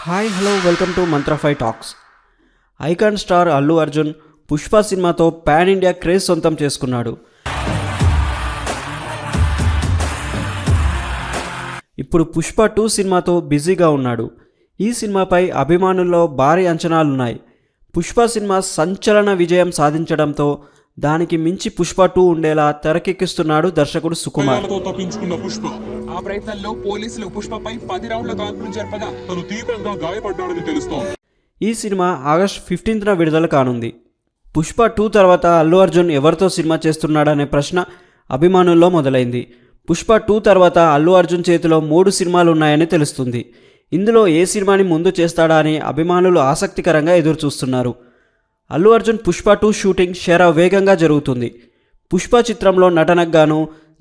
Hi hello welcome to మంత్రఫై talks. Icon star Allu Arjun Pushpa సినిమాతో pan India craze సొంతం చేసుకున్నాడు. ఇప్పుడు పుష్ప 2 సినిమాతో బిజీగా ఉన్నాడు. ఈ సినిమాపై అభిమానుల్లో భారీ అంచనాలున్నాయి. పుష్ప సినిమా సంచలన విజయం సాధించడంతో దానికి మించి పుష్ప 2 ఉండేలా తెరకెక్కిస్తున్నాడు దర్శకుడు సుకుమార్. తప్పించుకున్న పుష్ప ఆ ప్రయత్నంలో పోలీసులు పుష్పపై 10 రౌండ్ల కాల్పులు జరపగా తను తీవ్రంగా గాయపడ్డాడని తెలుస్తోంది. ఈ సినిమా ఆగస్టు 15న విడుదల కానుంది. పుష్ప 2 తర్వాత అల్లు అర్జున్ ఎవరితో సినిమా చేస్తున్నాడనే ప్రశ్న అభిమానుల్లో మొదలైంది. పుష్ప 2 తర్వాత అల్లు అర్జున్ చేతిలో 3 సినిమాలు ఉన్నాయని తెలుస్తుంది. ఇందులో ఏ సినిమాని ముందు చేస్తాడా అని అభిమానులు ఆసక్తికరంగా ఎదురుచూస్తున్నారు. అల్లు అర్జున్ పుష్ప 2 షూటింగ్ వేగంగా జరుగుతుంది. పుష్ప చిత్రంలో నటనకు గాను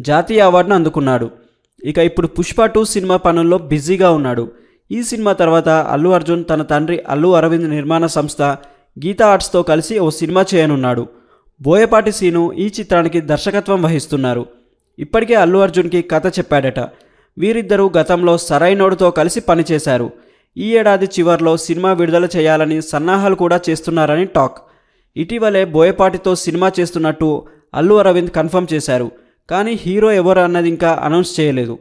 జాతీయ అవార్డును అందుకున్నాడు. ఇక ఇప్పుడు పుష్ప 2 సినిమా పనుల్లో బిజీగా ఉన్నాడు. ఈ సినిమా తర్వాత అల్లు అర్జున్ తన తండ్రి అల్లు అరవింద్ నిర్మాణ సంస్థ గీతా ఆర్ట్స్తో కలిసి ఓ సినిమా చేయనున్నాడు. బోయపాటి సీను ఈ చిత్రానికి దర్శకత్వం వహిస్తున్నారు. ఇప్పటికే అల్లు అర్జున్కి కథ చెప్పాడట. వీరిద్దరూ గతంలో సరైనోడుతో కలిసి పనిచేశారు. ఈ ఏడాది చివర్లో సినిమా విడుదల చేయాలని సన్నాహాలు కూడా చేస్తున్నారని టాక్. ఇటీవలే బోయపాటితో సినిమా చేస్తున్నట్టు అల్లు అరవింద్ కన్ఫర్మ్ చేశారు. కానీ హీరో ఎవరు అన్నది ఇంకా అనౌన్స్ చేయలేదు.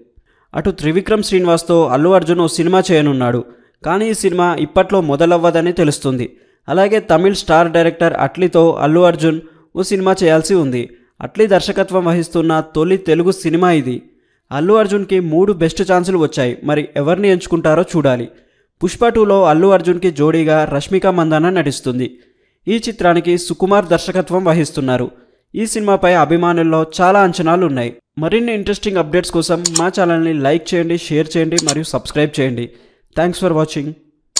అటు త్రివిక్రమ్ శ్రీనివాస్తో అల్లు అర్జున్ ఓ సినిమా చేయనున్నాడు. కానీ ఈ సినిమా ఇప్పట్లో మొదలవ్వదని తెలుస్తుంది. అలాగే తమిళ్ స్టార్ డైరెక్టర్ అట్లీతో అల్లు అర్జున్ ఓ సినిమా చేయాల్సి ఉంది. అట్లీ దర్శకత్వం వహిస్తున్న తొలి తెలుగు సినిమా ఇది. అల్లు అర్జున్కి 3 బెస్ట్ ఛాన్సులు వచ్చాయి. మరి ఎవరిని ఎంచుకుంటారో చూడాలి. పుష్ప 2లో అల్లు అర్జున్కి జోడీగా రష్మిక మందాన నటిస్తుంది. ఈ చిత్రానికి సుకుమార్ దర్శకత్వం వహిస్తున్నారు. ఈ సినిమాపై అభిమానుల్లో చాలా అంచనాలు ఉన్నాయి. మరిన్ని ఇంట్రెస్టింగ్ అప్డేట్స్ కోసం మా ఛానల్ని లైక్ చేయండి, షేర్ చేయండి మరియు సబ్స్క్రైబ్ చేయండి. Thanks for watching.